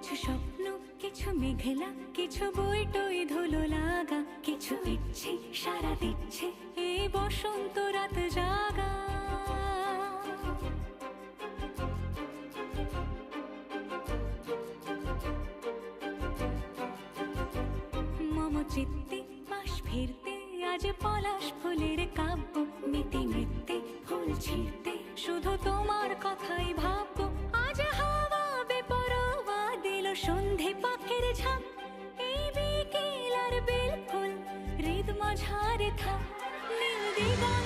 কিছু স্বপ্ন, কিছু মেঘলা, কিছু বই টই ধুলো লাগা, কিছু ইচ্ছে সারা দিচ্ছে এই বসন্ত রাত জাগা। মম চিত্তে পাশ ফিরতে আজ পলাশ ফুলের কাব্য, মিতে নৃত্যে ফুল ছিঁড়তে শুধু তোমার কথাই ভাববো। আজ হাওয়া বেপরোয়া দিল সন্ধে পাখির ঝাঁক, এই বিকেল আর বেল ফুল হৃদ মাঝারে থাক নীল দিগা।